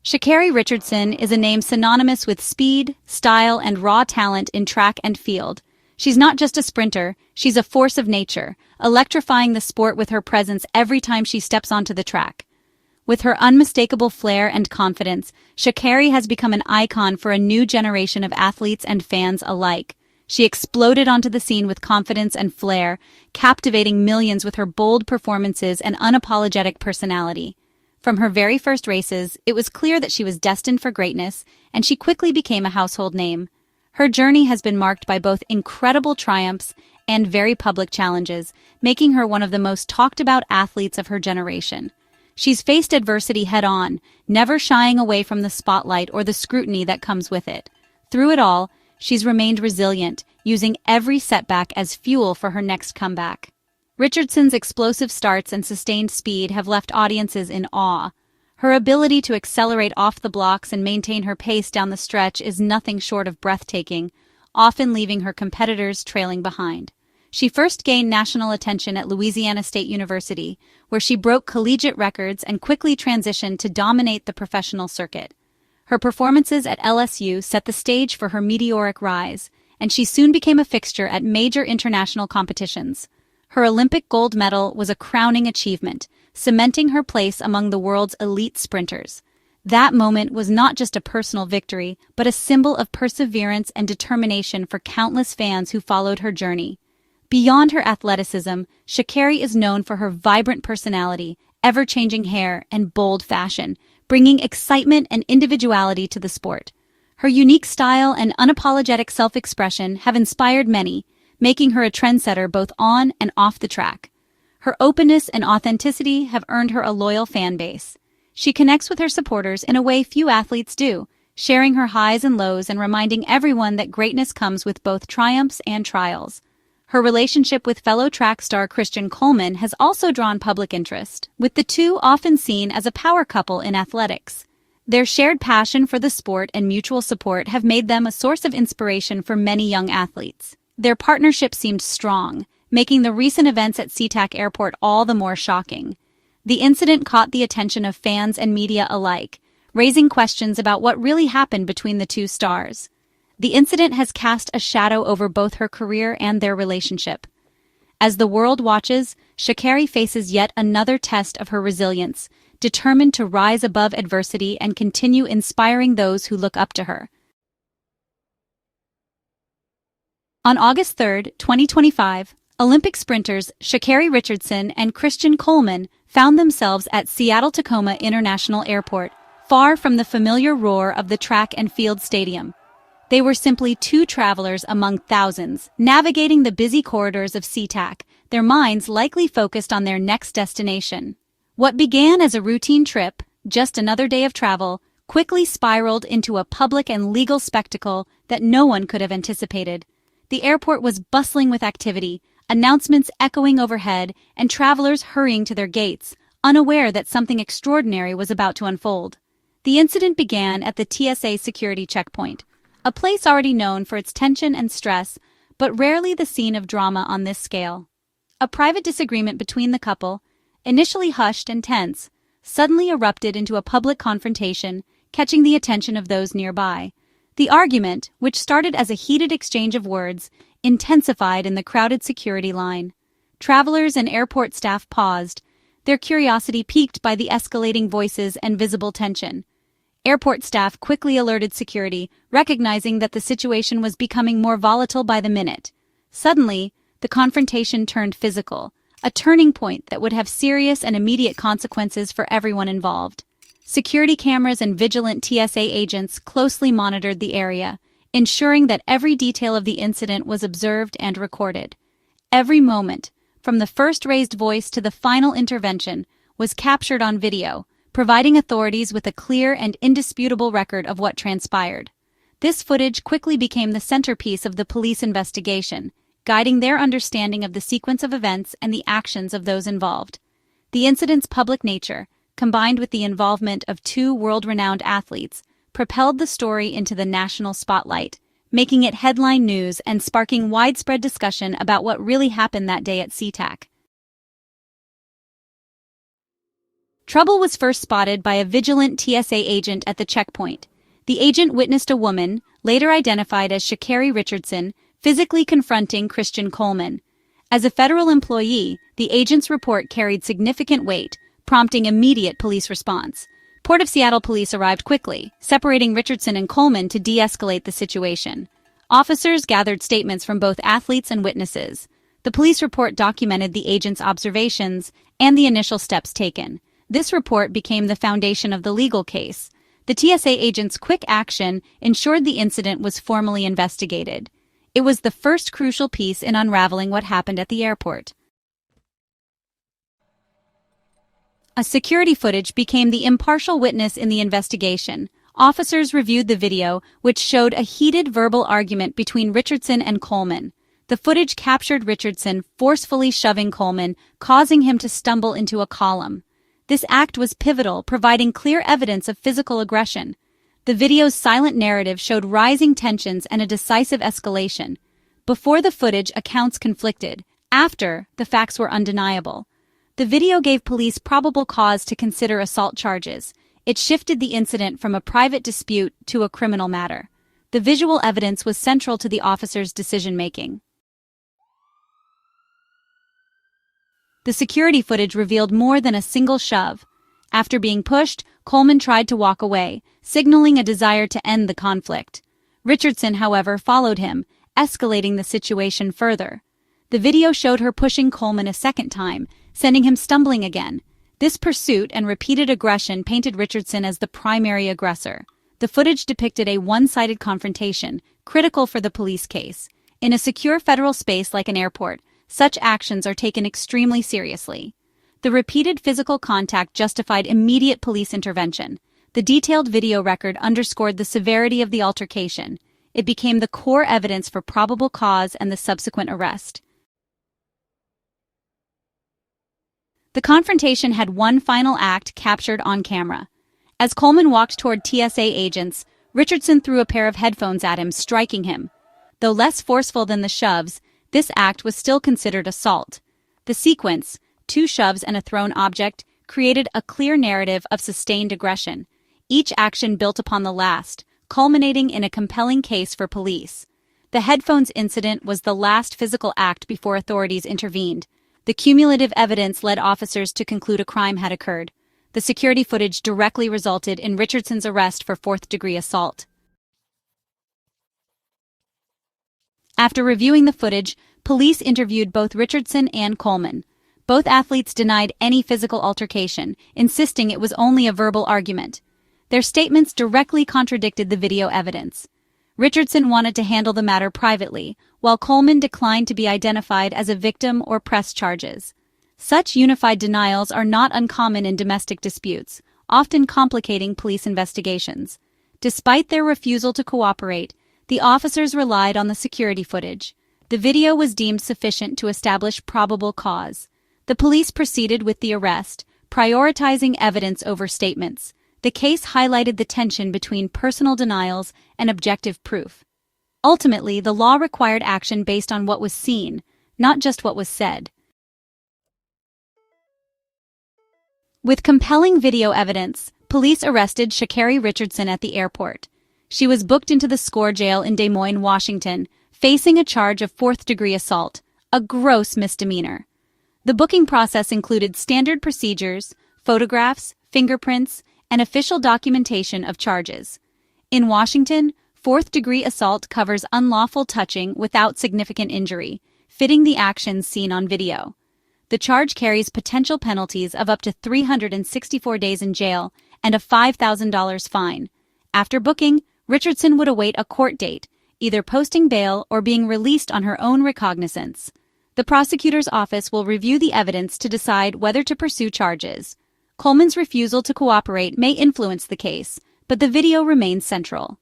ShaCarri Richardson is a name synonymous with speed, style, and raw talent in track and field. She's not just a sprinter, she's a force of nature, electrifying the sport with her presence every time she steps onto the track. With her unmistakable flair and confidence, ShaCarri has become an icon for a new generation of athletes and fans alike. She exploded onto the scene with confidence and flair, captivating millions with her bold performances and unapologetic personality. From her very first races, it was clear that she was destined for greatness, and she quickly became a household name. Her journey has been marked by both incredible triumphs and very public challenges, making her one of the most talked-about athletes of her generation. She's faced adversity head-on, never shying away from the spotlight or the scrutiny that comes with it. Through it all, she's remained resilient, using every setback as fuel for her next comeback. Richardson's explosive starts and sustained speed have left audiences in awe. Her ability to accelerate off the blocks and maintain her pace down the stretch is nothing short of breathtaking, often leaving her competitors trailing behind. She first gained national attention at Louisiana State University, where she broke collegiate records and quickly transitioned to dominate the professional circuit. Her performances at LSU set the stage for her meteoric rise, and she soon became a fixture at major international competitions. Her Olympic gold medal was a crowning achievement, cementing her place among the world's elite sprinters. That moment was not just a personal victory, but a symbol of perseverance and determination for countless fans who followed her journey. Beyond her athleticism, ShaCarri is known for her vibrant personality, ever-changing hair, and bold fashion, bringing excitement and individuality to the sport. Her unique style and unapologetic self-expression have inspired many, making her a trendsetter both on and off the track. Her openness and authenticity have earned her a loyal fan base. She connects with her supporters in a way few athletes do, sharing her highs and lows and reminding everyone that greatness comes with both triumphs and trials. Her relationship with fellow track star Christian Coleman has also drawn public interest, with the two often seen as a power couple in athletics. Their shared passion for the sport and mutual support have made them a source of inspiration for many young athletes. Their partnership seemed strong, making the recent events at SeaTac Airport all the more shocking. The incident caught the attention of fans and media alike, raising questions about what really happened between the two stars. The incident has cast a shadow over both her career and their relationship. As the world watches, ShaCarri faces yet another test of her resilience, determined to rise above adversity and continue inspiring those who look up to her. On August 3, 2025, Olympic sprinters Sha'Carri Richardson and Christian Coleman found themselves at Seattle-Tacoma International Airport, far from the familiar roar of the track and field stadium. They were simply two travelers among thousands, navigating the busy corridors of SeaTac, their minds likely focused on their next destination. What began as a routine trip, just another day of travel, quickly spiraled into a public and legal spectacle that no one could have anticipated. The airport was bustling with activity, announcements echoing overhead, and travelers hurrying to their gates, unaware that something extraordinary was about to unfold. The incident began at the TSA security checkpoint, a place already known for its tension and stress, but rarely the scene of drama on this scale. A private disagreement between the couple, initially hushed and tense, suddenly erupted into a public confrontation, catching the attention of those nearby. The argument, which started as a heated exchange of words, intensified in the crowded security line. Travelers and airport staff paused, their curiosity piqued by the escalating voices and visible tension. Airport staff quickly alerted security, recognizing that the situation was becoming more volatile by the minute. Suddenly, the confrontation turned physical, a turning point that would have serious and immediate consequences for everyone involved. Security cameras and vigilant TSA agents closely monitored the area, ensuring that every detail of the incident was observed and recorded. Every moment, from the first raised voice to the final intervention, was captured on video, providing authorities with a clear and indisputable record of what transpired. This footage quickly became the centerpiece of the police investigation, guiding their understanding of the sequence of events and the actions of those involved. The incident's public nature, combined with the involvement of two world-renowned athletes, propelled the story into the national spotlight, making it headline news and sparking widespread discussion about what really happened that day at SeaTac. Trouble was first spotted by a vigilant TSA agent at the checkpoint. The agent witnessed a woman, later identified as ShaCarri Richardson, physically confronting Christian Coleman. As a federal employee, the agent's report carried significant weight, prompting immediate police response. Port of Seattle police arrived quickly, separating Richardson and Coleman to de-escalate the situation. Officers gathered statements from both athletes and witnesses. The police report documented the agent's observations and the initial steps taken. This report became the foundation of the legal case. The TSA agent's quick action ensured the incident was formally investigated. It was the first crucial piece in unraveling what happened at the airport. A security footage became the impartial witness in the investigation. Officers reviewed the video, which showed a heated verbal argument between Richardson and Coleman. The footage captured Richardson forcefully shoving Coleman, causing him to stumble into a column. This act was pivotal, providing clear evidence of physical aggression. The video's silent narrative showed rising tensions and a decisive escalation. Before the footage, accounts conflicted. After, the facts were undeniable. The video gave police probable cause to consider assault charges. It shifted the incident from a private dispute to a criminal matter. The visual evidence was central to the officers' decision-making. The security footage revealed more than a single shove. After being pushed, Coleman tried to walk away, signaling a desire to end the conflict. Richardson, however, followed him, escalating the situation further. The video showed her pushing Coleman a second time, sending him stumbling again. This pursuit and repeated aggression painted Richardson as the primary aggressor. The footage depicted a one-sided confrontation, critical for the police case. In a secure federal space like an airport, such actions are taken extremely seriously. The repeated physical contact justified immediate police intervention. The detailed video record underscored the severity of the altercation. It became the core evidence for probable cause and the subsequent arrest. The confrontation had one final act captured on camera. As Coleman walked toward TSA agents, Richardson threw a pair of headphones at him, striking him. Though less forceful than the shoves, this act was still considered assault. The sequence, 2 shoves and a thrown object, created a clear narrative of sustained aggression. Each action built upon the last, culminating in a compelling case for police. The headphones incident was the last physical act before authorities intervened. The cumulative evidence led officers to conclude a crime had occurred. The security footage directly resulted in Richardson's arrest for 4th-degree assault. After reviewing the footage, police interviewed both Richardson and Coleman. Both athletes denied any physical altercation, insisting it was only a verbal argument. Their statements directly contradicted the video evidence. Richardson wanted to handle the matter privately, while Coleman declined to be identified as a victim or press charges. Such unified denials are not uncommon in domestic disputes, often complicating police investigations. Despite their refusal to cooperate, the officers relied on the security footage. The video was deemed sufficient to establish probable cause. The police proceeded with the arrest, prioritizing evidence over statements. The case highlighted the tension between personal denials and objective proof. Ultimately, the law required action based on what was seen, not just what was said. With compelling video evidence, police arrested ShaCarri Richardson at the airport. She was booked into the SCORE jail in Des Moines, Washington, facing a charge of 4th-degree assault, a gross misdemeanor. The booking process included standard procedures, photographs, fingerprints, and official documentation of charges. In Washington, 4th-degree assault covers unlawful touching without significant injury, fitting the actions seen on video. The charge carries potential penalties of up to 364 days in jail and a $5,000 fine. After booking, Richardson would await a court date, either posting bail or being released on her own recognizance. The prosecutor's office will review the evidence to decide whether to pursue charges. Coleman's refusal to cooperate may influence the case, but the video remains central.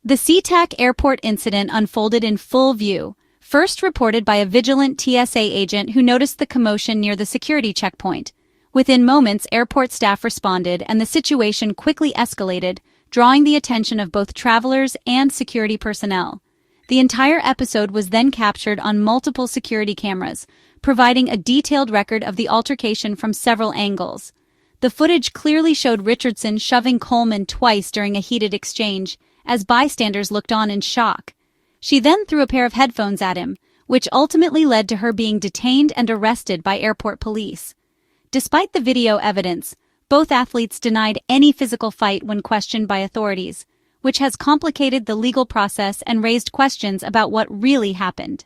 The SeaTac Airport incident unfolded in full view, first reported by a vigilant TSA agent who noticed the commotion near the security checkpoint. Within moments, airport staff responded and the situation quickly escalated, drawing the attention of both travelers and security personnel. The entire episode was then captured on multiple security cameras, providing a detailed record of the altercation from several angles. The footage clearly showed Richardson shoving Coleman twice during a heated exchange, as bystanders looked on in shock. She then threw a pair of headphones at him, which ultimately led to her being detained and arrested by airport police. Despite the video evidence, both athletes denied any physical fight when questioned by authorities, which has complicated the legal process and raised questions about what really happened.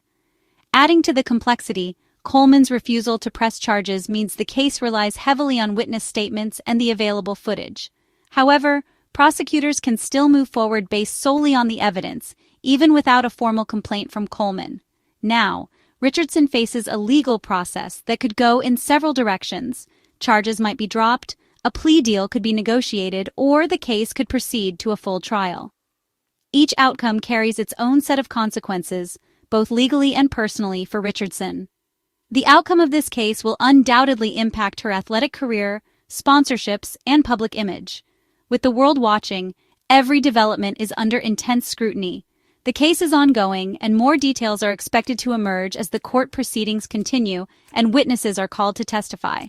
Adding to the complexity, Coleman's refusal to press charges means the case relies heavily on witness statements and the available footage. However, prosecutors can still move forward based solely on the evidence, even without a formal complaint from Coleman. Now, Richardson faces a legal process that could go in several directions. Charges might be dropped, a plea deal could be negotiated, or the case could proceed to a full trial. Each outcome carries its own set of consequences, both legally and personally, for Richardson. The outcome of this case will undoubtedly impact her athletic career, sponsorships, and public image. With the world watching, every development is under intense scrutiny. The case is ongoing, and more details are expected to emerge as the court proceedings continue and witnesses are called to testify.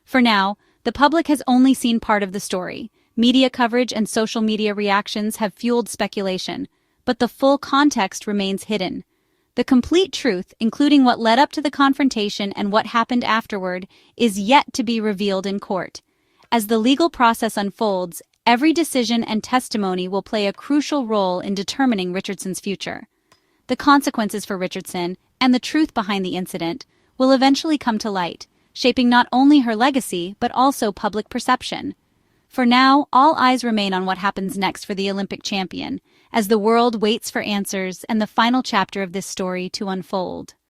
For now, the public has only seen part of the story. Media coverage and social media reactions have fueled speculation, but the full context remains hidden. The complete truth, including what led up to the confrontation and what happened afterward, is yet to be revealed in court. As the legal process unfolds, every decision and testimony will play a crucial role in determining Richardson's future. The consequences for Richardson and the truth behind the incident will eventually come to light, shaping not only her legacy but also public perception. For now, all eyes remain on what happens next for the Olympic champion, as the world waits for answers and the final chapter of this story to unfold.